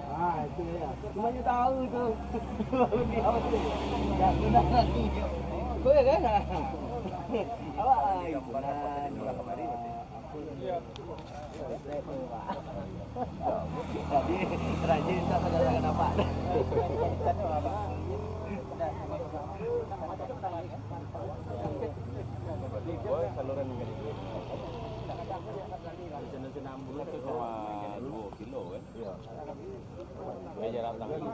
Ah, itu ya. Cuma you tahu itu. Dia apa sih? Enggak benar lagi. Kau ya kan? Awak benar kemarin. Iya. Jadi rajin tak ada kenapa. Saluran ini. Senam bulan itu cuma 2 kilo kan? Iya. Meja rantang ini.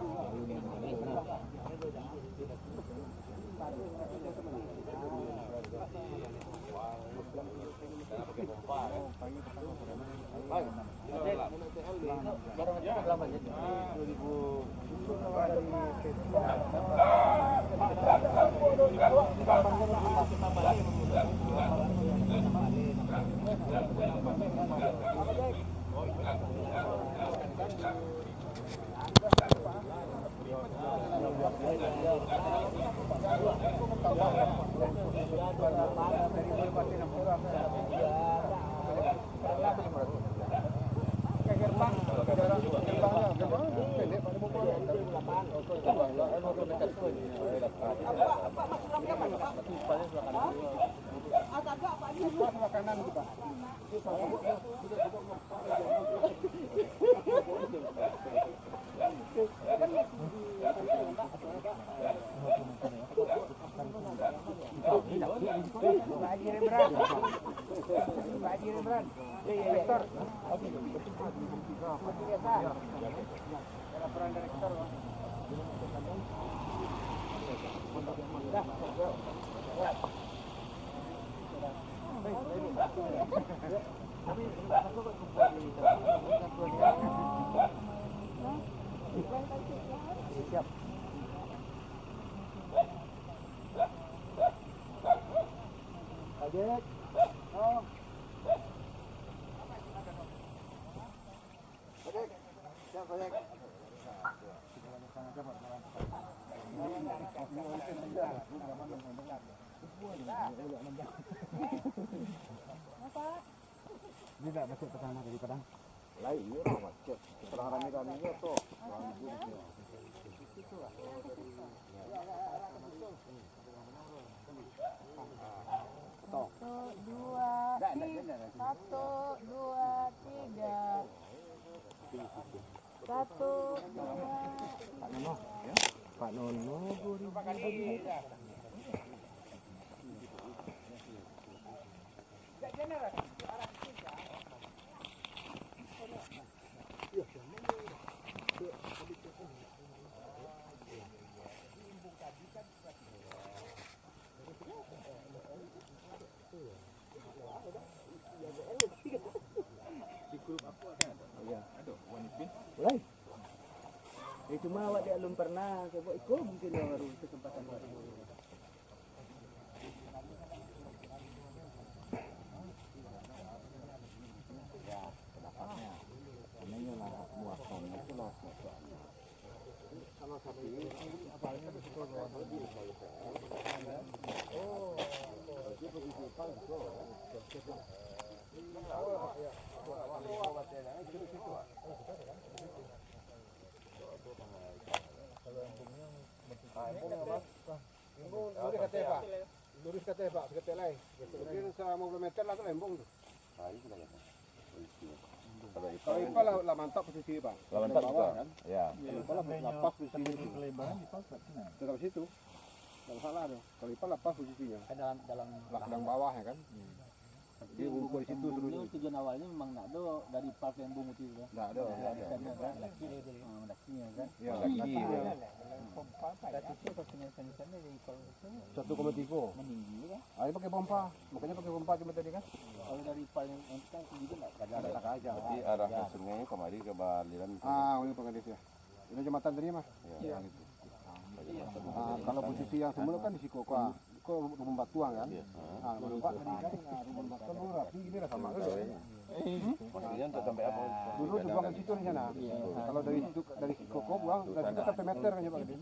Siap. Adek. Oh. Adek. Siap, Adek. Ini tak masuk ke sana dari Padang. Lain ini orang macet. Setelah rame-ramenya tuh. Pak Nono, boleh. Cuma awak dia belum pernah coba ikut mungkin yang baru kesempatan baru. Ya, pendapatnya. Ini lah muatan itu lah. Kalau sapi apalagi itu kalau oh, itu begitu kan itu. Lurus kata Pak, kata lain. Mungkin 50 meter lah tu lembung tu. Kalau ipal lah mantap posisi Pak. Mantap bawah kan? Ya. Ipal lah lapas posisi itu. Kelebaran di pasar sana. Tetap situ. Tak salah tu. Kalau ipal lapas posisinya. Dalam bawah ya kan? Dia ngumpul di situ dulu. Tujuan awalnya memang nak do dari park lembung itu ya. Tak ada. Sana kan laki lakinya kan. Ya, laki. Tapi pastinya sana dari park itu 1,3 meninggi kan. Ini pakai pompa. Makanya pakai pompa cuma tadi kan? Kalau dari park yang kan juga enggak Ada tak aja. Jadi arah ke sungai kemari ke Baliran. Ini pengadis ya. Ini jembatan tadi mas. Ya. Kalau posisi yang semula kan di Sikoka. kok rumah batuan kan. Iya. Nah, rumah batuan dulu rapi gini lah sama kan. Maksudnya untuk sampai apa? Dulu dibuang ke situ di sana. Kalau dari situ dari Koko buang dari situ sampai meter kan ya Pak Gede.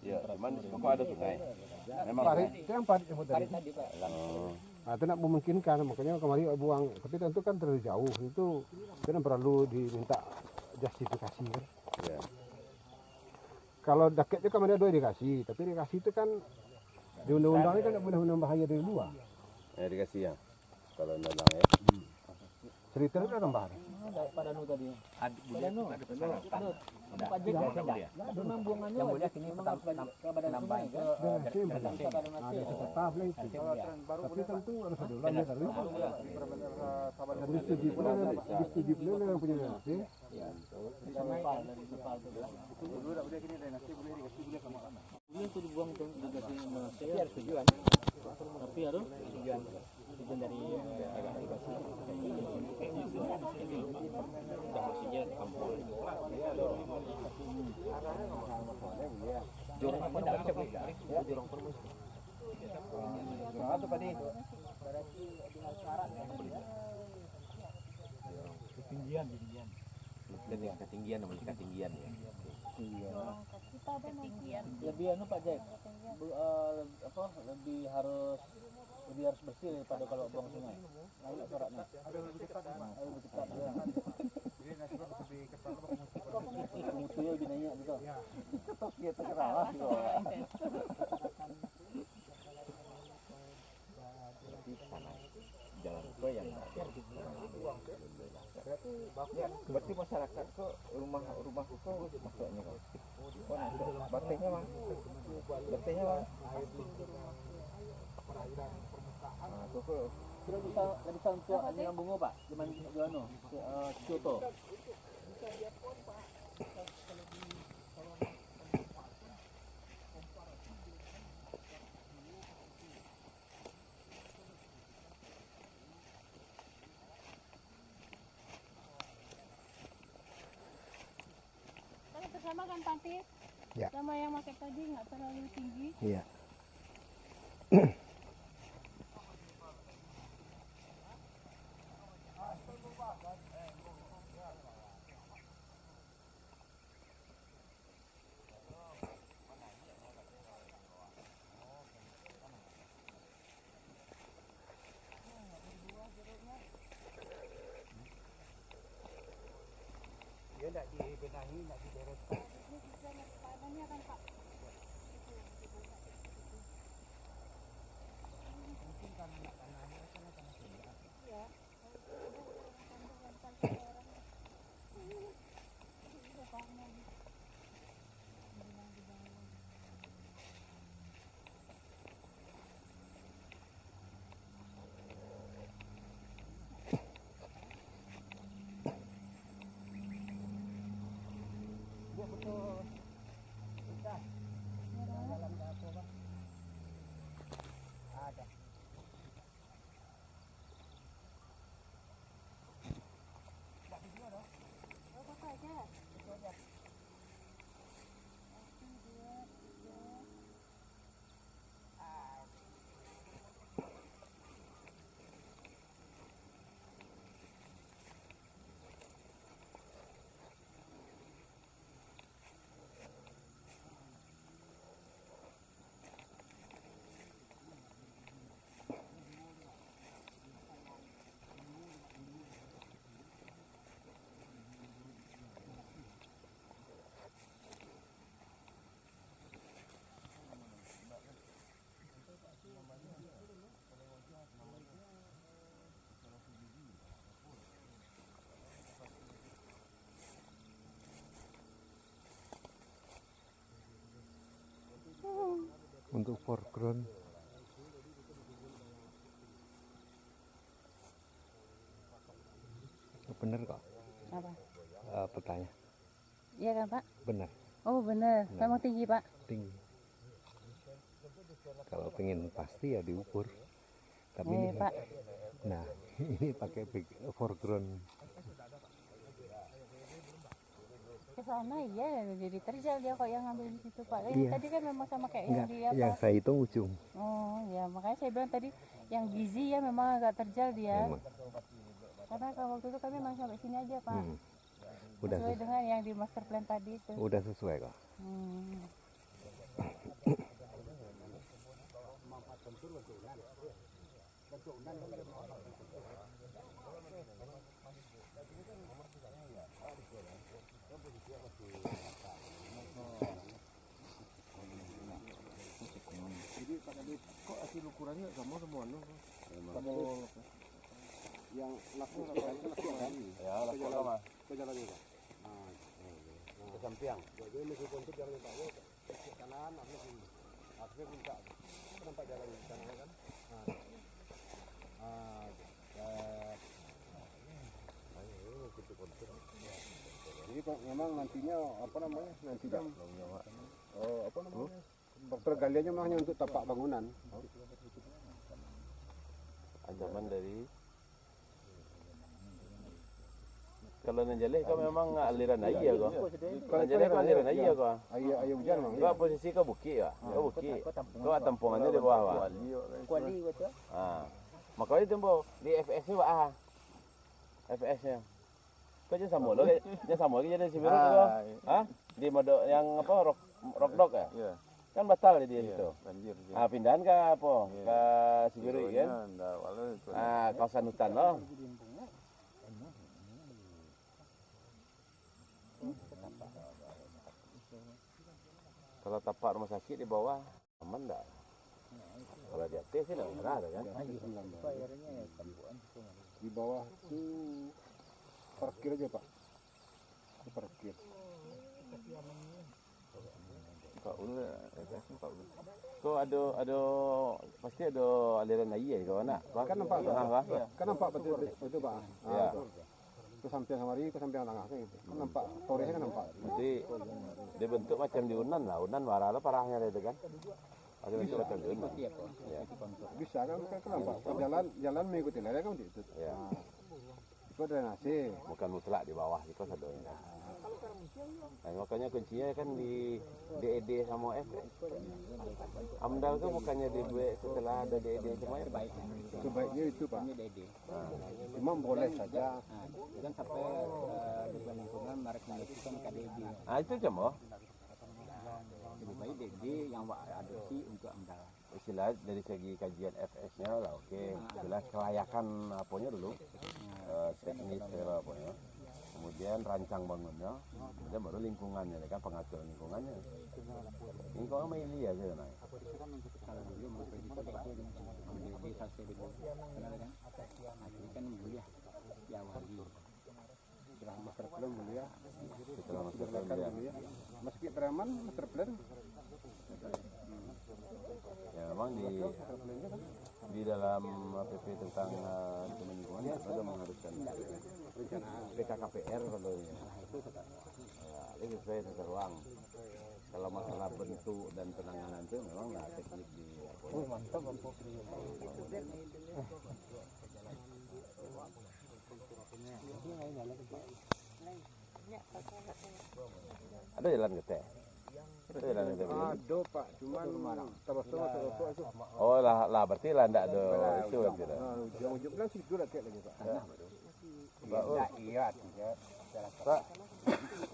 Iya, cuman di situ kok ada sungai. Memang Parit, itu yang parit yang tadi. Tadi Pak. Oh, Nah, itu nak memungkinkan, makanya kemarin buang. Tapi tentu kan terlalu jauh, itu kan perlu diminta justifikasi kan. iya. Kalau daketnya kan ada 2 dikasih, tapi dikasih itu kan di undang-undang ini kan tidak boleh menambah dari 2. Dikasih ya. Kalau nendang ya. Cerita itu tambah. Ada pada nu tadi. Pada nu. Pak Jek ya. Memang buangannya yang mulia sini memang ke badan sungai kan. Ada tetap lah itu. Tapi tentu harus ada ulang ya tadi. Disetujui pula yang punya nanti. Boleh itu dibuang tuh dikasih Indonesia harus tujuan. Tapi harus tujuan dari Ketinggian namanya ketinggian ya. lebih anu Pak Jack lebih harus bersih daripada kalau buang sungai. Lalu suratnya lebih cepat ya. Mutunya lebih banyak gitu. Ya terserah lah. Jalan itu yang berarti masyarakat kok rumah kok maksudnya kok. Batenya mah. Nah, kok Kira bisa untuk anjing bunga Pak, zaman anu Kyoto. Sama kan Panti? Ya. Sama yang pakai tadi nggak terlalu tinggi. Iya. Dia tidak dibenahi, tidak dibereskan. Tanahnya kan Pak. Mungkin kan tanahnya kan tanah sebelah. Iya. Untuk foreground bener kok Apa? petanya Iya kan Pak? bener Oh benar. Memang tinggi Pak. tinggi. Kalau pengen pasti ya diukur. Tapi ini Pak. nah ini pakai foreground. ke sana ya jadi terjal dia kok yang ngambil di situ Pak. Iya. Tadi kan memang sama kayak Enggak, yang di apa? yang saya hitung ujung. Oh ya makanya saya bilang tadi yang gizi ya memang agak terjal dia. Memang. Karena kalau waktu itu kami memang sampai sini aja Pak. Udah Sesuai dengan yang di master plan tadi itu. udah sesuai kok. Hmm. Jadi Pak Kadis, kok hasil ukurannya sama semua no? Sama yang laku kan? Ya, lah kok sama. Ke jalannya Pak. Ke Sampiang. Jadi meskipun itu jalannya Pak, ke kanan, akhirnya minta. Nampak jalan di sana kan? Jadi Pak, memang nantinya apa namanya? Nantinya apa namanya? Pergaliannya memang hanya untuk tapak bangunan. Ancaman dari kalau Nanjale kau memang aliran air ya kau. Nanjale kau aliran air ya kau. Air hujan memang. Kau posisi kau bukit ya, kau bukit. Kau tampungannya di bawah. Kuali betul. Ah, makanya tempo di FS-nya wah. FS-nya. Kau jangan sama lo, jangan sama lagi jadi Sibiru kau. Ah, di modok yang apa rock dog ya? Iya. Kan batal dia itu. Banjir. Ah, pindahan ke apa? Ke Sibiru kan? Ah, kawasan hutan loh. Kalau tapak rumah sakit di bawah aman enggak? Kalau di atas sih enggak ada kan? Di bawah itu parkir aja Pak. Itu parkir. Pak Ulu, Pak Ulu. Kau ada pasti ada aliran air kau nak? Kan nampak Pak. Pak. Kan nampak betul Pak. Ya. Ke samping Samari, ke samping tengah kan gitu. Kan nampak torehnya kan nampak. Nanti dia bentuk macam di Unan lah. Unan warna parahnya itu kan. Ada bentuk macam di Unan. Ya. Bisa kan nampak. Jalan mengikuti lereng kan itu. Ya. Itu drainase. Bukan mutlak di bawah itu ada. Nah, makanya kuncinya kan di DED sama F. AMDAL itu bukannya dibuat setelah ada DED semua ya? Sebaiknya itu Pak. Cuma boleh saja. Kan sampai dengan lingkungan mereka melakukan KDB. Ah itu cuma Lebih baik DD yang adopsi untuk AMDAL. istilah dari segi kajian FS-nya lah oke. Istilah kelayakan apanya dulu. Teknis apanya. Kemudian rancang bangunnya, kemudian baru lingkungannya, kan pengaturan lingkungannya. Lingkungan main dia aja naik. Kalau dulu mau pergi ke DD selesai dulu. Kenal kan? Akhirnya kan mulia diawali. Setelah master plan dulu ya. Setelah masuk Kan dulu ya. Meski teraman master plan. ya memang di dalam PP tentang lingkungan ada mengharuskan PKKPR kalau ya. Itu sesuai tata ruang. Kalau masalah bentuk dan penanganan itu memang lah teknik di Mantap. ada jalan ke teh. Ada jalan ke teh. Ada Pak, cuman terus itu. Oh lah berarti lah enggak ada itu berarti lah. Ujung-ujung bilang situ lah kayak lagi Pak. Iya. Pak,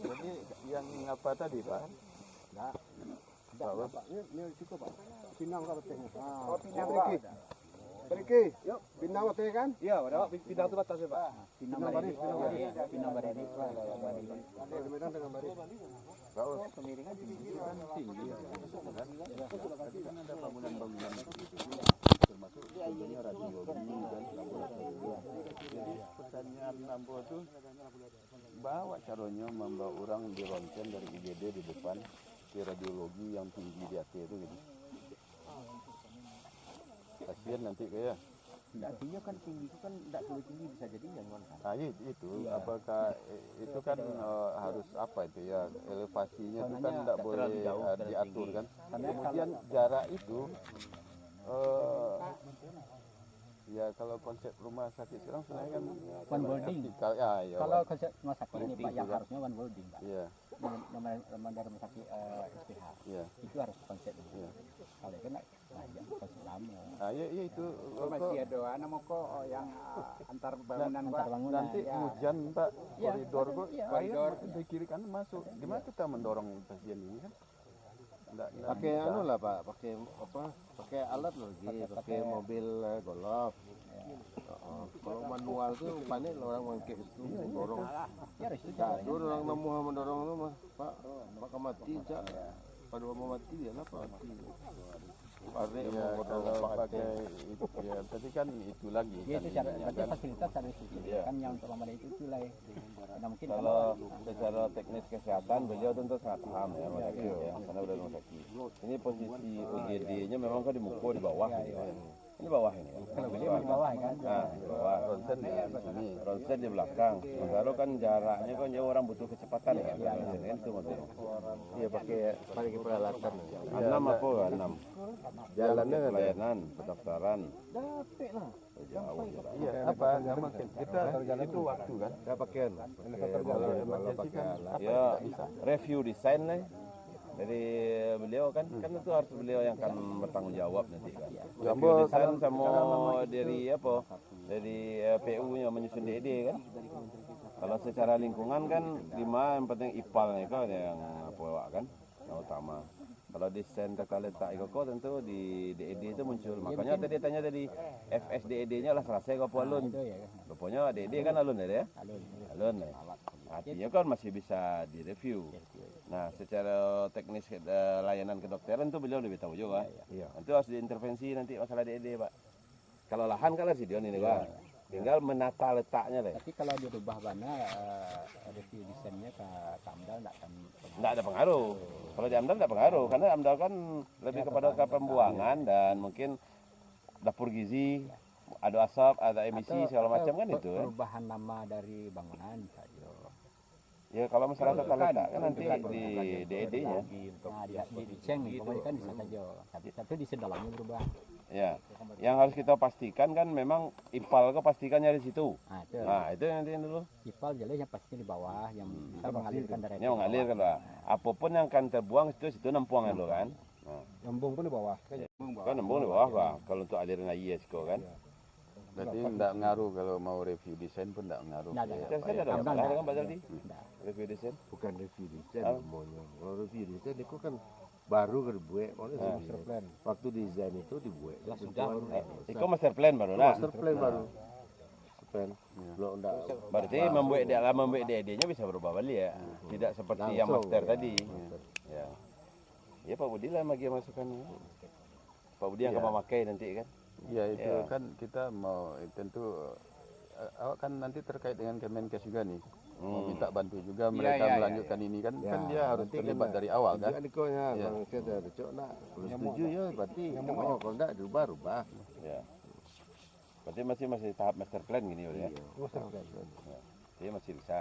jadi yang apa tadi Pak? Pak, ini cukup Pak. Pinang kan betehnya. Oh, pinang Pak. Pergi. Yuk, pinang beteh kan? Iya, ada Pak. Pinang itu batas ya Pak. Pinang baris. Pinang baris. Di Medan dengan baris. Kalau kemiringan tinggi kan tinggi. Tadi kan ada bangunan-bangunan termasuk contohnya radiologi dan laboratorium. Jadi pertanyaan Nambo itu bawa caranya membawa orang di ronsen dari IGD di depan ke radiologi yang tinggi di atas itu gitu. Kasihan nanti kayak Artinya kan tinggi itu kan tidak terlalu tinggi bisa jadi yang nah itu apakah itu kan harus apa itu ya elevasinya itu kan tidak boleh diatur kan. Kemudian jarak itu Ya kalau konsep rumah sakit sekarang sebenarnya kan One building. Ya, Kalau konsep rumah sakit ini Pak, yang juga. harusnya one building Pak. Iya, Nama dari rumah sakit SPH. iya. Itu harus konsepnya. Iya. Kalau itu nak banyak konsep lama. Ah, ya itu Masih ada nama kok yang antar bangunan Pak. Antar bangunan. nanti ya. hujan Pak, Iya, koridor kok iya. koridor dari kiri kanan masuk. Gimana kita mendorong pasien ini kan? Nggak Pakai bisa. anu lah Pak, pakai apa? Pakai alat lagi, pakai mobil golf. Kalau manual tuh panik orang mangkek itu dorong. Ya harus itu. Jatuh orang nemu mendorong itu mah Pak, Pak mati cak. Pada mau mati dia lah Pak mati. Pakai Ya mau kalau dorong pakai itu ya tapi kan itu lagi Ya kan itu cara, ininya berarti kan. fasilitas harus disediakan yang untuk memadai itu lah ya. Nah, mungkin Kalau secara teknis kesehatan beliau tentu sangat paham ya rumah sakit ya, karena udah rumah sakit. Ini posisi UGD-nya memang kan di Muko di bawah ini kan. Ini bawah ini kan. kalau beliau di bawah kan. Nah, di bawah. Ronsen di sini. Ronsen di belakang. Sementara kan jaraknya kan jauh orang butuh kecepatan ya. Ronsen kan itu modelnya. Iya pakai peralatan. 6 apa? 6. Jalannya kan Pelayanan, pendaftaran. Dapet lah. Jauh jarak. Iya, apa? Makin kita itu waktu kan. nggak pakai kalau emergency kan. Ya, review desain lah. Dari beliau kan itu harus beliau yang akan bertanggung jawab nanti kan. Review desain sama dari apa? Dari PU-nya menyusun DED kan. Kalau secara lingkungan kan 5 yang penting IPAL-nya kan yang apa kan yang utama. Kalau desain tata letak Ikoko tentu di DED itu muncul. Makanya tadi tanya tadi FSDED-nya lah selesai kau alun. Itu ya. Rupanya DED kan alun ya. Alun ya. Artinya kan masih bisa direview. Nah, secara teknis layanan kedokteran itu beliau lebih tahu juga. Iya. Nanti harus diintervensi nanti masalah DED, Pak. Kalau lahan kan lah Sidion ini, Pak. Tinggal menata letaknya deh. Tapi kalau dirubah mana review desainnya ke AMDAL enggak akan Nggak ada pengaruh. Kalau di AMDAL nggak pengaruh, karena AMDAL kan lebih kepada ke pembuangan dan mungkin dapur gizi, ada asap, ada emisi segala macam kan itu. Kan? perubahan nama dari bangunan saja. Ya kalau masalah tata letak kan nanti di DED-nya. Nah, di desain pokoknya kan bisa saja. Tapi di dalamnya berubah. Ya, yang harus kita pastikan kan memang IPAL kok pastikannya di situ. Nah, itu. Nah, itu nanti dulu. Ipal jelas yang pastinya di bawah yang bisa mengalirkan dari Ini mengalir kan, Pak. Apapun yang akan terbuang situ nempuang dulu kan. Nah, Embung pun di bawah. kan nembung di bawah, Pak. Kalau untuk aliran air kan. Berarti enggak ngaruh kalau mau review desain pun enggak ngaruh. Nggak ada. Saya ada Amdal masalah nggak? kan Pak Zaldi? Nggak. Review desain. Bukan review desain Ah. semuanya. Kalau review desain itu kan baru dibuat, master plan. Waktu desain itu dibuat. Lah, sudah, baru. Itu master plan baru lah. Master plan baru. Master plan. Belum enggak. Berarti membuat DED-nya bisa berubah balik ya. Tidak seperti yang Langsung, master ya. tadi. Ya. Ya Pak Budi lah bagi masukannya. Pak Budi yang Ya. akan memakai nanti kan. Ya itu Ya. kan kita mau tentu awak kan nanti terkait dengan Kemenkes juga nih. Mau minta bantu juga mereka melanjutkan ini kan kan dia harus terlibat dari awal kan. Dikonya, Iya. Bang saya ada cok nak. Kalau setuju ya berarti oh kalau enggak dirubah. Ya. Berarti masih tahap master plan gini ya. Master plan. Dia masih bisa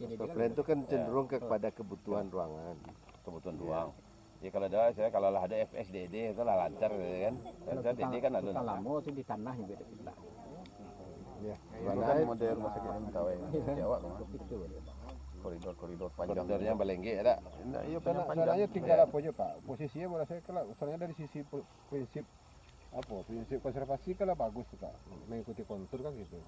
Jadi Master plan itu kan cenderung kepada kebutuhan ruangan. kebutuhan ruang. Ya kalau lah ada FSDD itu lah lancar gitu kan. Lancar DD kan ada. tukang lamo itu di tanahnya beda kita. Ya. Mana model rumah sakit yang tahu ya. Jawa kan. Itu. Koridor panjang. Koridornya balengge ada. Nah, iya panjang panjang. Soalnya tinggal apa aja Pak, posisinya menurut saya kalau soalnya dari sisi prinsip prinsip konservasi kalau bagus tuh Pak, mengikuti kontur kan gitu.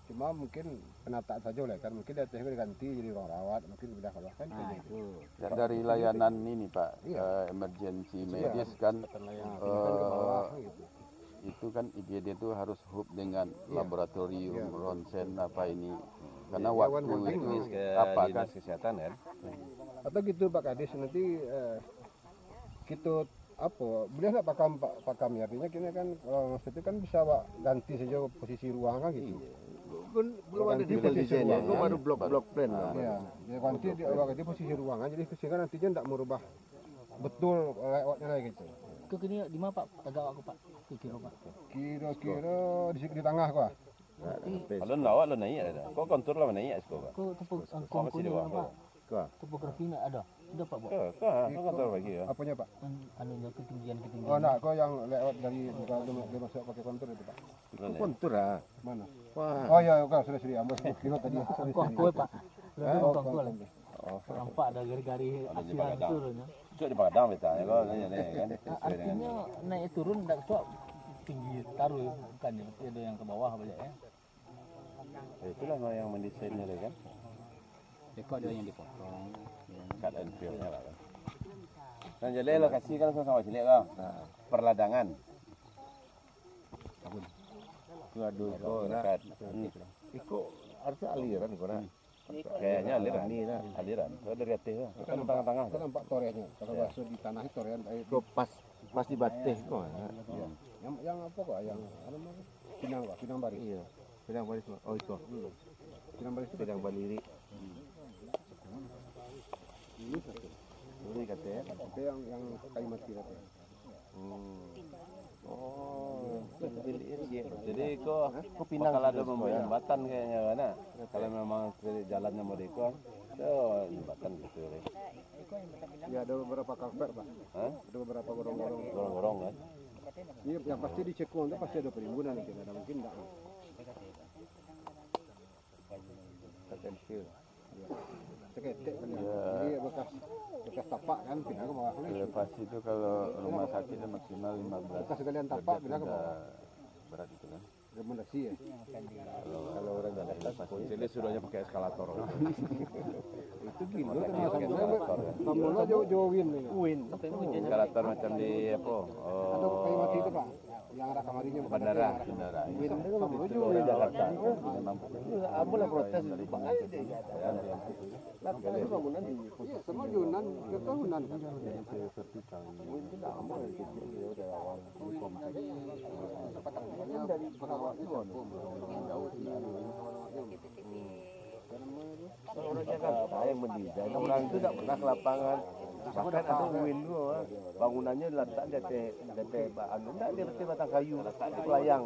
Cuma mungkin penataan saja oleh kan mungkin dari diganti jadi ruang rawat mungkin udah kalau kan Nah, itu. Dari layanan ini Pak, emergency medis kan kan ke bawah gitu. itu kan IGD itu harus hub dengan laboratorium, ronsen apa ini. Karena waktu itu Ke apa kan? dinas kesehatan kan. Atau gitu Pak Kadis nanti kita boleh nggak pakam ya artinya kita kan kalau maksudnya kan bisa Pak ganti saja posisi ruang kan gitu. Belum ada detail desainnya, itu baru blok-blok plan. Iya, ya ganti di posisi ruangan jadi sehingga nantinya tidak merubah betul layoutnya lagi gitu. Ke kini di mana Pak? Agak aku Pak. Kira Pak. Kira-kira di tengah kok. Kalau lawak lo naik ada. Kok kontur lah naik sekolah. Kok tepuk Kok masih di bawah. Kah? Topografi nggak ada. Sudah Pak, Bu. Kah, tahu bagi ya. Apanya Pak? Anunya ketinggian. Oh enggak, kok yang lewat dari dia masuk pakai kontur itu Pak. Kontur ah. Mana? Wah. Oh iya, kau sudah ambil kilo tadi. Kue Pak. Oh, Kue lagi. Nampak ada gari-gari asiran turunnya. Cuk di Padang betanya kok nanya kan. Artinya naik turun tidak sok tinggi taruh bukannya, ada yang ke bawah banyak ya. Itulah yang mendesainnya kan. Kok ada yang dipotong. Cut and fill-nya lah kan. Dan jadi lokasi kan sama sini kan. Perladangan. Waduh, Dekat. Iko harusnya aliran iko nak. Kayaknya aliran. Kalau dari atas lah. Kan tengah-tengah. Kita nampak torenya. Kalau masuk di tanah itu toren Iko pas di bateh kok. yang apa kok? Yang apa namanya? Pinang Pak, Pinang Bari. Iya. Pedang baris. Oh iko. Pinang Bari itu Pedang baliri. Ini katanya. itu yang kayu mati katanya. Oh, Jadi kok bakal ada jembatan kayaknya kan. Kalau memang jalannya mau diikut, jembatan gitu ya. Ya ada beberapa kalver Pak. Hah? Ada beberapa gorong-gorong. Gorong-gorong kan. Iya, yang pasti di Cekuang itu pasti ada perimbunan mungkin ada mungkin enggak. Potensial. Seketek kan ya. Jadi bekas tapak kan pindah ke bawah. Pas itu kalau rumah sakitnya maksimal 15. Bekas sekalian tapak pindah ke bawah. Berat itu kan. Rekomendasi ya. Kalau orang nggak ada pas jadi suruhnya pakai eskalator. Itu gila kan Bambola jauh win. Eskalator macam di apa? Ada kayu mati itu Pak. Yang ada kamarinya Bandara. Win itu Bambola jauh win Jakarta. Ampun lah protes Pak aja deh. Lakukan itu bangunan di semua Yunan ketahunan kan. Dari perawatnya Orang Jakarta yang mendesain orang itu tidak pernah ke lapangan. Bahkan ada win dulu, bangunannya letak di atas anu, tidak di atas batang kayu, letak di pelayang.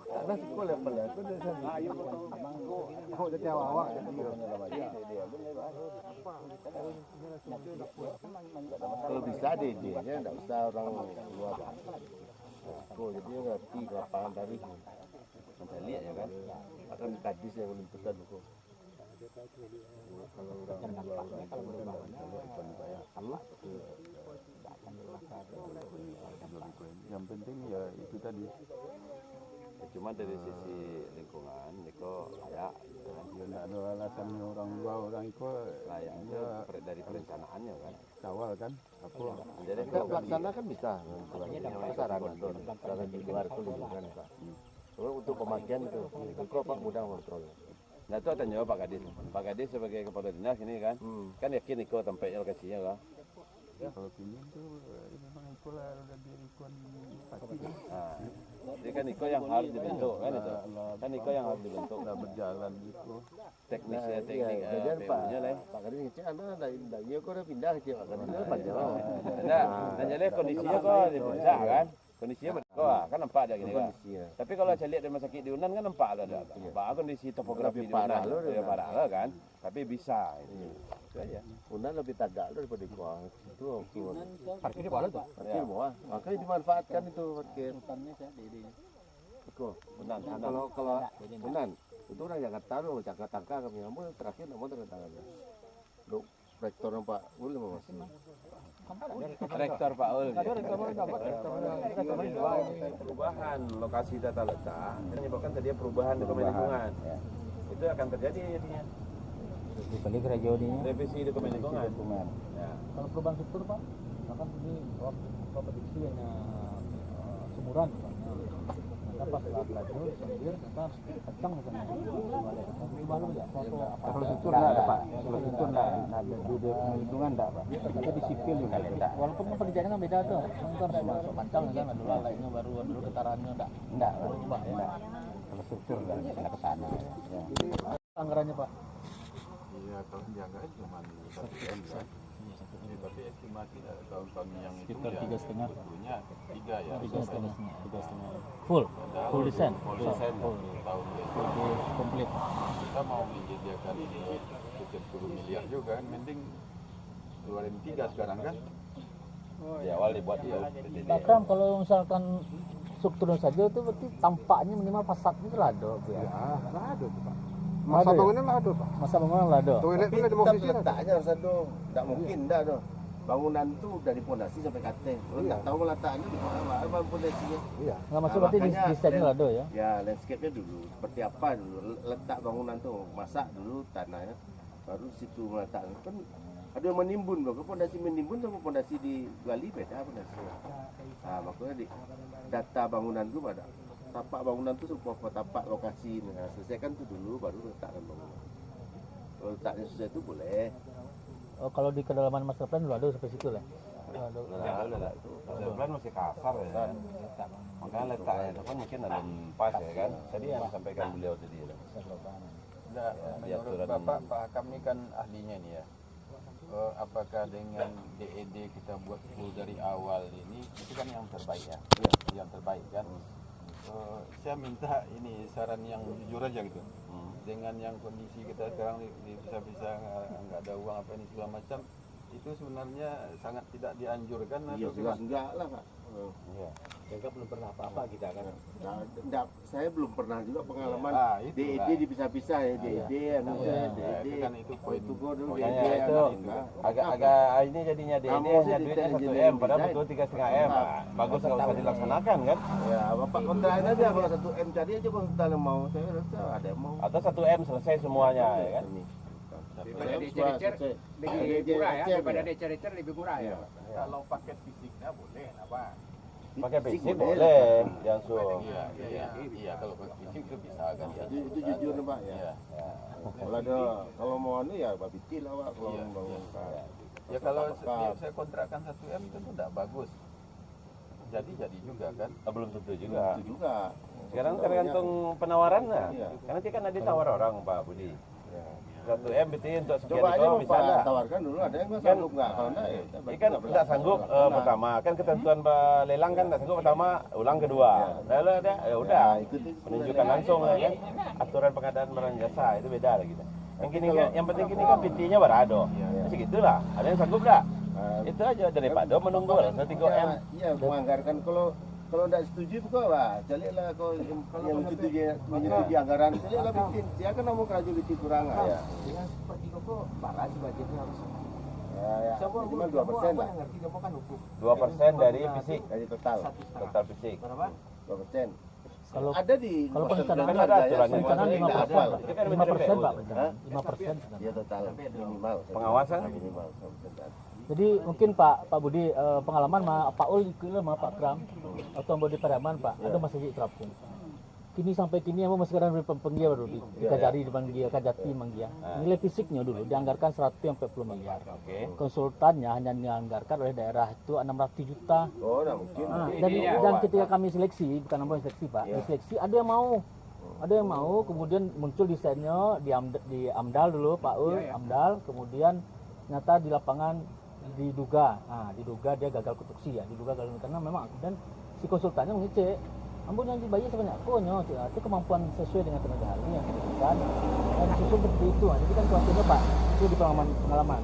Karena sekolah level itu dari sana. kok jadi awak. Kalau bisa dia tidak usah orang luar. Kok jadi ngerti ke lapangan tadi. Sampai lihat ya kan. Akan kadis yang menentukan kok. Kalau orang luar Yang penting ya itu tadi. Cuma dari sisi lingkungan, Niko layak. Ya nggak ada alasan orang luar orang itu layaknya dari perencanaannya kan. Kawal kan. Apa? Jadi kalau pelaksana kan bisa. Saran di luar itu lingkungan Pak. Kalau untuk pemakaian itu, Niko Pak mudah kontrol. Nah itu tanya Pak Kadis. Pak Kadis sebagai kepala dinas ini kan, kan yakin Niko tempatnya lokasinya kan. Kalau pingin tuh memang Niko lah udah diikon pasti kan. Jadi kan Niko yang harus dibentuk kan itu. Kan Niko yang harus dibentuk. Udah berjalan gitu. Teknisnya teknik PU-nya lah. Pak Kadis ngecek anda dari kok udah pindah ke Pak Kadis panjang. Nah jadi kondisinya kok diperiksa kan. Kondisinya wah kan nampak ada gini kan. Tapi kalau saya lihat di rumah sakit di Unan kan nampak ada. Nampak kondisi topografi di Unan ya parah kan. Tapi bisa itu aja. Unan lebih tagak daripada Kuang. Itu Parkir di bawah tuh. parkir bawah. Makanya dimanfaatkan itu parkir. Unan. Kalau Unan itu orang Jakarta loh, Jakarta kami ngomong terakhir nomor tangan. Lu rektor Pak Ul masih. Rektor Pak Ul. Perubahan lokasi tata letak menyebabkan terjadi perubahan dokumen lingkungan. Itu akan terjadi jadinya. Balik ke radio ini. Revisi dokumen lingkungan. Ya. Kalau perubahan struktur Pak, bahkan ini prediksi hanya semuran misalnya. Maka pas saat laju sendiri kita kencang misalnya. Baru ya foto apa? Kalau struktur enggak ada Pak. Kalau struktur enggak ada di lingkungan enggak Pak. Kita di sipil juga enggak. Walaupun pekerjaannya kan beda tuh. Kan masuk pancang kan dulu lainnya baru getarannya enggak berubah ya. Kalau struktur enggak bisa ke sana. Anggarannya Pak. Iya, kalau jaga cuma 1 M ya. Tapi estimasi tahun-tahun yang itu Sekitar 3,5. punya 3 ya. 3,5. Full desain. Full desain tahun Komplit. kita mau menyediakan sekian puluh miliar juga kan, mending keluarin 3 sekarang kan. Di awal dibuat di PTD. Pak Kram, kalau misalkan strukturnya saja itu berarti tampaknya minimal fasadnya itu lado ya. Lah ada tuh Pak. Masa Ada ya? bangunan lah ada Pak. Masa bangunan lado. Toilet Tapi pun ada tetap posisi ada. letaknya harus ada. Tidak mungkin dah doh. Bangunan tuh dari pondasi sampai kateng. Kalau tak tahu letaknya di mana apa pondasinya. Iya. Nggak maksud berarti makanya desainnya lado ya. Ya landscape-nya dulu seperti apa dulu letak bangunan tuh, masak dulu tanahnya, baru situ meletakkan. Kan ada yang menimbun, bahkan pondasi menimbun sama pondasi digali beda pondasi. Nah makanya di data bangunan tuh pada tapak bangunan tuh serupa tapak lokasi. Nah selesaikan tuh dulu baru letakkan bangunan. Kalau letaknya sesuai itu boleh. Oh, kalau di kedalaman master plan lado sampai situ lah. Lado. Nah, itu master plan masih kasar ya. Makanya letaknya itu kan mungkin ada pas ya kan. Tadi yang disampaikan beliau tadi. Nah, Ya, menurut aturan- Bapak, Pak Hakam ini kan ahlinya nih ya. Apakah dengan DED kita buat full dari awal ini, itu kan yang terbaik ya? Yang terbaik kan? Saya minta ini saran yang jujur aja gitu. Dengan yang kondisi kita sekarang bisa-bisa nggak ada uang apa ini segala macam, itu sebenarnya sangat tidak dianjurkan Iya atau jelas gimana? enggak lah Pak. Iya. Jangka belum pernah apa-apa kita kan. Nah, saya belum pernah juga pengalaman Itu DED lah. dipisah-pisah ya DED anu Ya, DED. itu kan itu poin. Itu gua dulu Makanya DED itu enggak. agak ini jadinya DD Kamu hanya sih duitnya desain 1 engineering M padahal design. betul 3,5 M. Bagus nggak usah dilaksanakan kan? Ya, Bapak kontrain aja kalau 1 M cari aja konsultan yang mau. Saya rasa ada yang mau. Atau 1 M selesai semuanya ya kan? Daripada decer-decer lebih murah ya, daripada decer-decer lebih murah ya. Kalau paket fisiknya boleh, apa? Pakai basic boleh, jangan Iya, kalau pakai fisik itu bisa kan ya. Itu jujur nih Pak ya. Iya. Kalau ada kalau mau anu ya babitil lah Pak kalau Iya, membangun kan. Ya kalau saya kontrakkan 1 M itu tidak bagus. Jadi juga kan. Belum tentu juga. Itu juga. Sekarang tergantung penawarannya. Iya. Karena nanti kan ada ditawar orang Pak Budi. 1 M berarti untuk sekian Coba aja itu mau bisa nggak? tawarkan dulu ada yang nggak Kan- sanggup nggak kalau enggak ya kita Ini berarti kan nggak tidak berlaku. sanggup Nah, pertama kan ketentuan lelang kan tidak sanggup pertama ulang kedua lalu ada ya udah ikuti menunjukkan langsung ya kan aturan pengadaan barang jasa itu beda lah gitu yang gini kan yang penting gini kan PT-nya berado segitulah ada yang sanggup nggak itu aja daripada menunggu lah 3 M Iya menganggarkan kalau tidak setuju kok Pak carilah kalau yang menyetujui anggaran carilah bikin dia kan mau kerja lebih kurang ya. Dengan seperti kok parah sih budgetnya harus. Ya, minimal 2% lah 2% dari fisik dari total total fisik 2%. Kalau Ada di kalau master perencanaan plan ada ya, aturannya. perencanaan semuanya 5%, ada. Pak. Itu kan 5% Pak, Hah? 5%. Ya total minimal. Pengawasan? Minimal. Jadi mungkin Pak Budi pengalaman sama Pak Ul ikut sama Pak Kram atau Mbak di Pariaman Pak ada masih diterapkan. Kini sampai kini yang masih sekarang penggia baru di Kajari depan dia Kajati Manggia. Nilai fisiknya dulu dianggarkan 140 miliar. Oke. Konsultannya hanya dianggarkan oleh daerah itu 600 juta. Oh, nah mungkin. Nah, dan ketika kami seleksi, bukan namanya seleksi Pak, di seleksi ada yang mau, kemudian muncul desainnya di Amdal dulu Pak Ul, Amdal, kemudian nyata di lapangan diduga dia gagal konstruksi ya, diduga gagal karena memang dan si konsultannya mengecek, ampun yang dibayar sebanyak konyo, itu kemampuan sesuai dengan tenaga ahli yang diberikan dan disusun seperti itu. Jadi kan khawatirnya Pak, itu di pengalaman.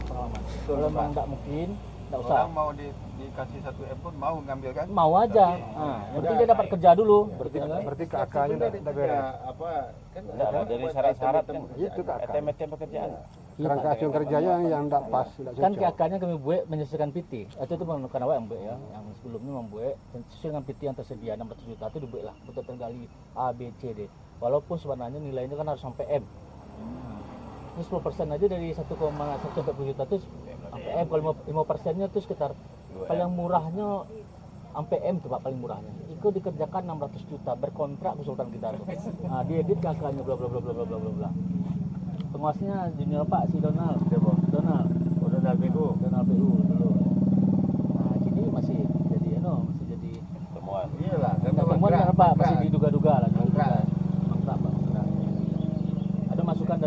Kalau memang tidak mungkin, tidak usah. Orang mau dikasih 1 M pun mau ngambil kan? Mau aja. Yang penting dia dapat kerja dulu, berarti kan? Berarti kakaknya udah beres. Ya, apa kan Enggak lah, dari syarat-syarat kan Itu Kak. STM pekerjaan. Kerangka hasil kerjanya yang tidak pas, tidak Kan cocok. kakaknya kami buat menyesuaikan PT. Itu bukan awak yang buat ya, yang sebelumnya membuat sesuai dengan PT yang tersedia 600 juta itu dibuat lah, betul gali A, B, C, D. Walaupun sebenarnya nilainya kan harus sampai M. Ini 10% aja dari 1,140 juta itu sampai M. Kalau 5%-nya itu sekitar paling murahnya sampai M tuh Pak paling murahnya. Itu dikerjakan 600 juta berkontrak konsultan kita tuh. Nah, diedit kakaknya bla bla bla bla bla bla bla. Pengawasnya junior Pak si Donald. Donald PU dulu. Nah, kini masih jadi Temuan. iyalah kan temuan kan Pak masih diduga-duga lah. Kontrak. Kontrak, Pak. Kontrak. Ada masukan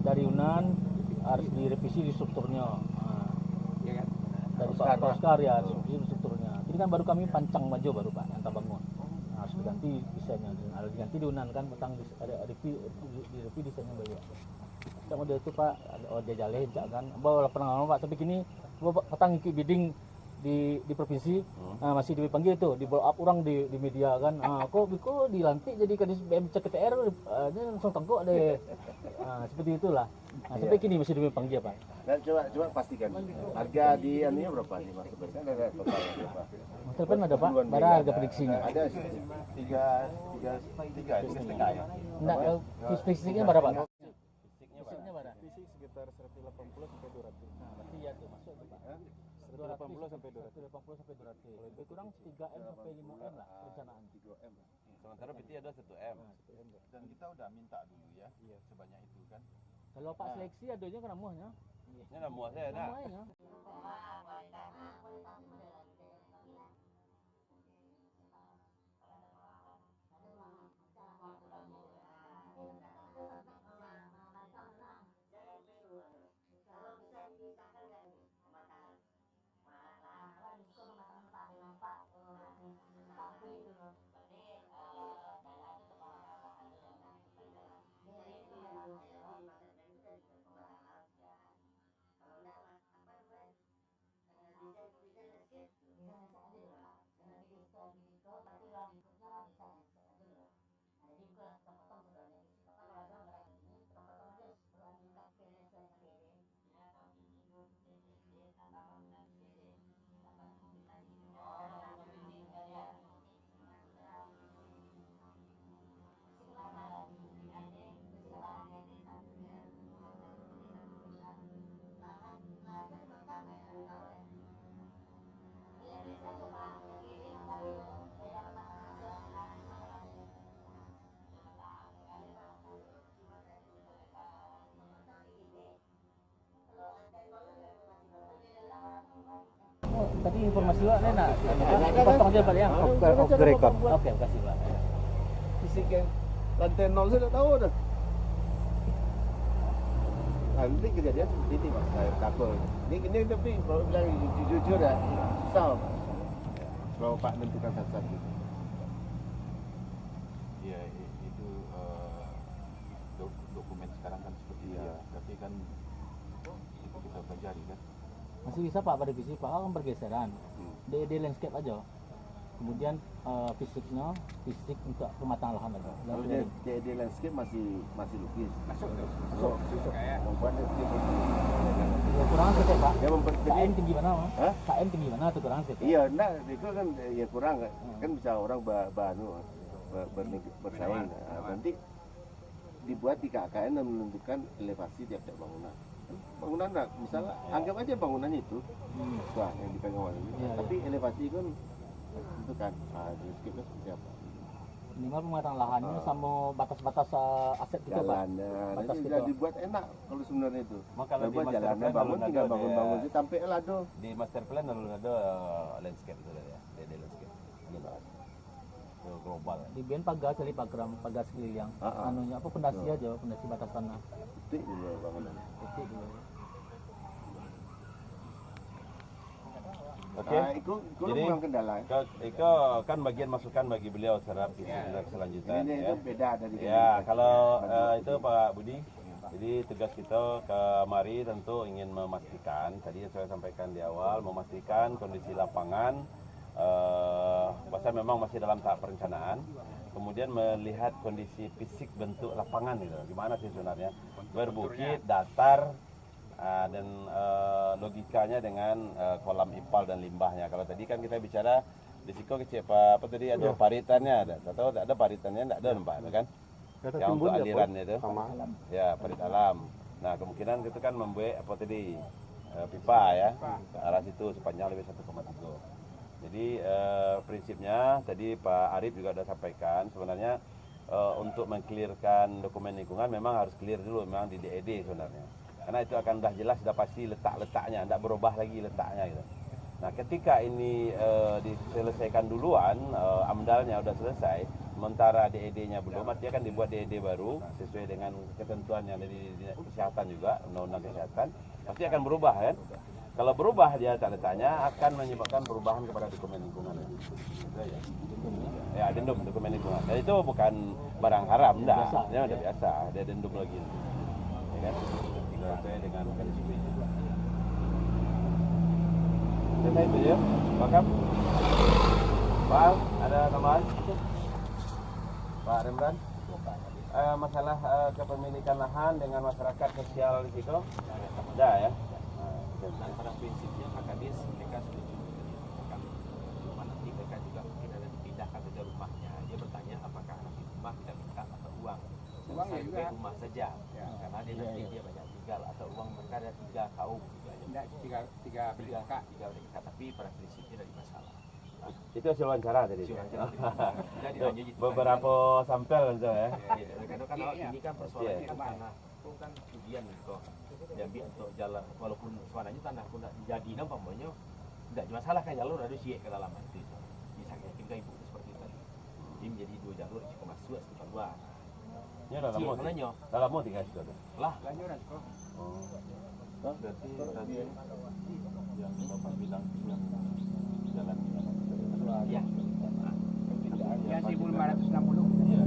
dari UNAN harus direvisi di strukturnya. Nah, dari Pak Oscar ya harus direvisi strukturnya. Ini kan baru kami pancang maju baru Pak yang bangun. Nah, harus diganti desainnya. Harus diganti di UNAN kan petang ada direvisi desainnya baru. cak model itu Pak, dia jaleh cak kan. Bawa pengalaman Pak sampai kini petang ikut bidding di provinsi masih dipanggil itu di blow up orang di media kan kok dilantik jadi kadis BM CKTR dia langsung tangkuk deh seperti itulah sampai kini masih dipanggil Pak. Nah, coba pastikan harga di anunya berapa sih Mas Super? Kan ada totalnya berapa? Telepon ada Pak, bara harga prediksinya. Ada tiga setengah ya. Enggak, fisiknya berapa Pak? Fisiknya berapa? Fisik sekitar 180 sampai 200. Nah, berarti ya tuh masuk tuh Pak. 180 sampai 200. 180 sampai 200. Lebih kurang 3M sampai 5M lah perencanaan. 3M. Sementara PT ada 1M. Dan kita udah minta dulu ya, sebanyak itu kan. Kalau Pak seleksi adanya kan namuhnya. Ini nama saya nak. Namanya. Oh, tadi informasi Pak enak. Potong aja Pak ya. Off the record. Oke, makasih Pak. Fisik yang lantai 0 saya dah tahu dah. Nanti kejadian seperti ini Mas, saya takut. Ini tapi kalau bilang jujur ya, susah Pak. Kalau Pak menentukan satu-satu. Ya itu dokumen sekarang kan seperti itu ya. Tapi kan itu kita pelajari kan. Masih bisa Pak pada fisik Pak kan pergeseran. Di landscape aja. Kemudian fisiknya, fisik untuk pematangan lahan aja. Kalau di landscape masih lukis. Masuk. Membuat landscape. Ya, kurang sedikit Pak. Dia KM tinggi mana Mas? Hah? KM tinggi mana tuh kurang sedikit? Iya, enggak, itu kan ya kurang kan bisa orang bersaing. Nah, nanti dibuat di KKN dan menentukan elevasi tiap-tiap bangunan. Bangunan enggak, misalnya anggap aja bangunannya itu, wah yang dipegang orang ini. Iya, Tapi elevasi kan tentukan, landscape-nya seperti apa? Minimal pematangan lahannya sama batas-batas aset kita Pak. Jalanan, Batas itu kita. udah dibuat enak kalau sebenarnya itu. Maka kalau di Buat master jalannya plan bangun lalu tinggal ada bangun-bangun itu sampai lado. Di master plan lalu ada landscape itu ya, DD landscape. Ini bahas. Itu global. Di BN pagar cari pagar sekeliling. Anunya apa pondasi aja, pondasi batas tanah. Titik dulu bangunan. Titik dulu. Oke. Nah, itu Jadi, bukan kendala. Itu kan bagian masukan bagi beliau secara selanjutnya. Ini Ya. itu beda dari Ya, kalau itu Pak Budi, jadi tugas kita kemari tentu ingin memastikan, tadi yang saya sampaikan di awal, memastikan kondisi lapangan, bahwa memang masih dalam tahap perencanaan, kemudian melihat kondisi fisik bentuk lapangan gitu, gimana sih sebenarnya, berbukit, datar, dan logikanya dengan kolam ipal dan limbahnya. Kalau tadi kan kita bicara risiko kecil apa tadi ada paritannya ada, atau tak ada paritannya tidak ada nampak kan? Yang untuk aliran itu, ya parit alam. Nah kemungkinan itu kan membuat apa tadi pipa ya ke arah situ sepanjang lebih 1,3. Jadi prinsipnya tadi Pak Arif juga sudah sampaikan sebenarnya untuk mengklirkan dokumen lingkungan memang harus clear dulu memang di DED sebenarnya. Karena itu akan sudah jelas, sudah pasti letaknya, tidak berubah lagi letaknya gitu. Nah ketika ini diselesaikan duluan, amdalnya sudah selesai, sementara DED-nya belum, artinya akan dibuat DED baru sesuai dengan ketentuan yang dari kesehatan juga, undang-undang kesehatan, pasti akan berubah kan. Kalau berubah dia letaknya akan menyebabkan perubahan kepada dokumen lingkungan. Ya, adendum dokumen lingkungan. Dan itu bukan barang haram, enggak. Dia udah biasa, ada adendum lagi. kan? Sesuai dengan KDSB juga. Saya itu ya, Pak. Pak, ada tambahan? Pak Remran? Masalah kepemilikan lahan dengan masyarakat sosial di situ? Ada ya? Dan pada prinsipnya Pak Kadis mereka setuju kami. Cuma nanti mereka juga mungkin ada dipindahkan ke rumahnya. Dia bertanya apakah nanti rumah kita minta atau uang. Uang ya juga. Rumah saja. Karena dia nanti dia banyak tinggal atau uang mereka ada 3 kaum gitu aja. Tidak, tiga Tiga mereka, tapi pada prinsipnya dari masalah. Itu hasil wawancara tadi. Jadi Beberapa sampel gitu ya. Karena kan ini kan persoalannya kan tanah itu kan kemudian kok diambil untuk jalan walaupun suaranya tanah pun tidak jadi nampaknya tidak masalah kan jalur ada siek ke dalam itu bisa yakin kan ibu seperti itu ini menjadi 2 jalur cukup masuk sekitar 2 Ini dalam mau. Dalam mau tinggal situ. lah Berarti tadi yang Bapak bilang yang jalan ya Ya 1560. Iya.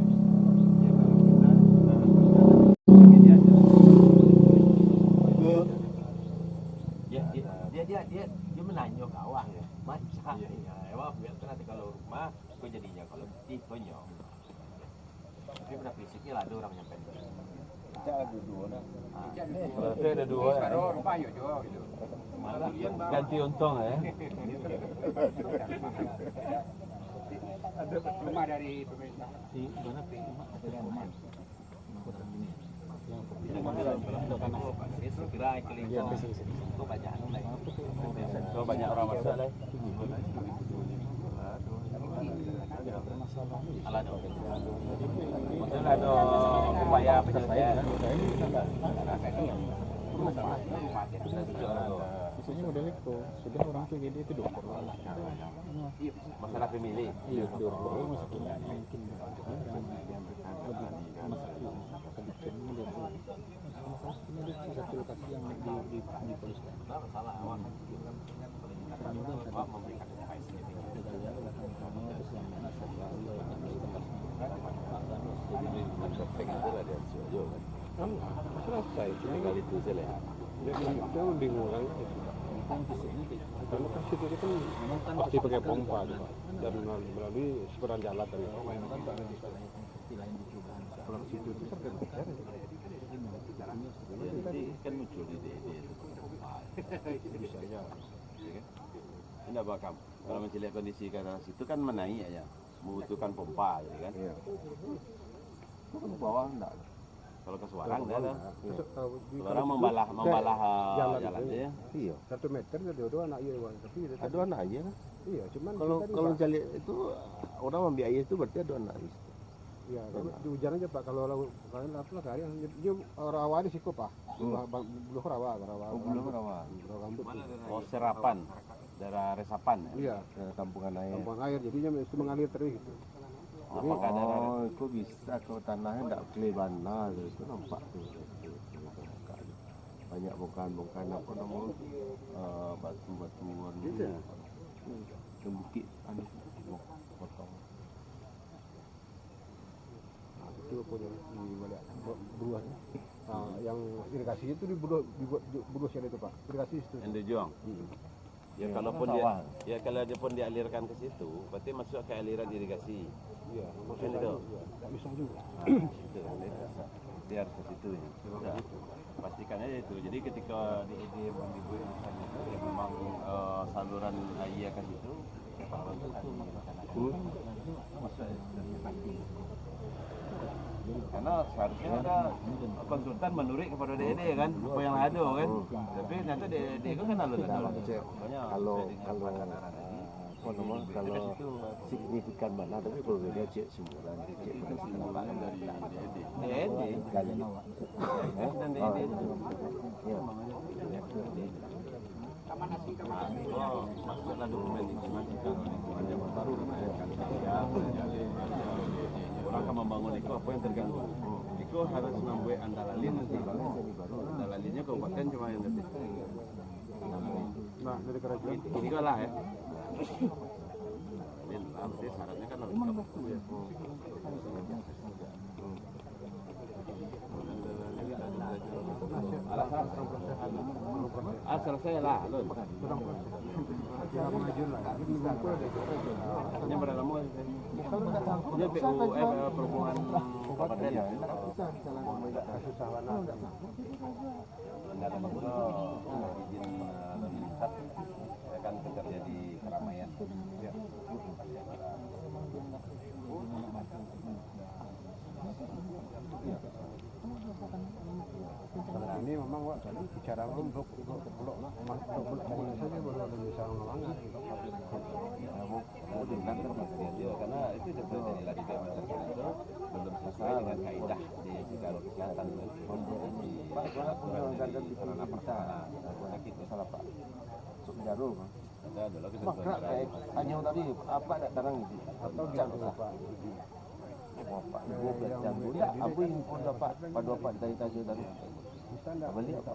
Dia menanya kawan macam ya emang biar nanti kalau rumah kau jadinya kalau bukti kau nyok tapi pada prinsipnya lah ada orang nyampe Ada dua nah. Berarti ada 2 ya. Rumah yo gitu. Ganti untung ya. Ada rumah dari pemerintah. segera kelingkong itu banyak anu lah So banyak orang masuk lah. ala dong Maksudnya ada upaya penyelesaian. Biasanya model itu sudah orang tua jadi itu dokter. Masalah pemilih. Iya, dokter masih mungkin satu lokasi yang di polisian. salah awak memberikan advice selesai tinggal itu saja dia bingung kan karena kan situ itu kan pasti pakai pompa juga dan melalui seberang jalan tadi kalau situ itu sampai Nanti kan muncul di bisa aja Ini apa Kam? Kalau mencari kondisi ke arah situ kan menaik aja, membutuhkan pompa, gitu kan? Iya. Ke bawah enggak. Kalau ke Suarang enggak ada. Suarang Kalau membalah jalan jalan itu. ya. Iya. 1 meter ada anak iya Bang. Tapi Ada anak aja kan. iya cuman Kalau kita kalau juga- cari itu orang ambil air itu berarti ada anak. iya di hujan aja Pak kalau kalian apa lah kalian dia rawa di situ Pak. Belum rawa. Oh, belum rawa. Rambut. Oh serapan, daerah resapan ya. Iya, Kampungan air. tampungan air jadinya itu mengalir terus gitu. Apakah daerah Oh, itu bisa kalau tanahnya enggak kelebana itu nampak tuh. Banyak bongkahan apa namanya batu-batuan gitu. Yang bukit anu potong. Nah, itu punya di balik buruannya. Nah, yang irigasi itu dibuat share itu Pak. Irigasi itu. yang dijuang. Ya kalaupun dia, ya kalau dia pun dialirkan ke situ, berarti masuk ke aliran irigasi. Iya, Kan itu. Enggak bisa juga. Itu dia harus ke situ ya. Udah. Pastikan aja itu. Jadi ketika di dibuat itu ya memang saluran air ke situ, karena seharusnya ada konsultan menurut kepada DED kan apa yang ada kan, tapi nanti DED kan ada kalau signifikan mana tapi kalau dia cek semula cek penambangan dari DED gali dan DED ya maksudnya dokumen dimasukkan baru orang akan membangun Iko apa yang terganggu Iko harus membuat andalalin nanti andalalinnya kabupaten cuma yang nanti Nah, dari kerajaan ini kalah ya nanti syaratnya kan harus selesai lah, Lun. Ini berapa lama? Dia perhubungan kabupaten. Ada izin lalu lintas, kan bekerja di keramaian. Ini memang Wak, bicara blok lah, blok bangunan saja baru ada bisa mengalami. Kan karena itu juga dari lagi itu belum sesuai dengan kaidah di jalur kesehatan di sarana prasarana sakit salah Pak jarum ada dulu kita hanya tadi apa ada tarang itu atau jangan Pak Bapak Ibu yang muda apa info dapat pada Bapak dari tadi tadi beli apa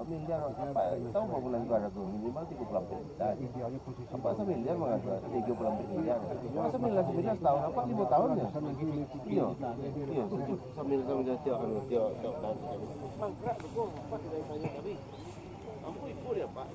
miliar apa tahu bangunan negara tu minimal 34 juta apa semiliar mengatakan 34 miliar masa miliar setahun apa 5 tahun ya iya sambil tiap tahun mangkrak tu apa tidak tanya tadi ampun ibu dia Pak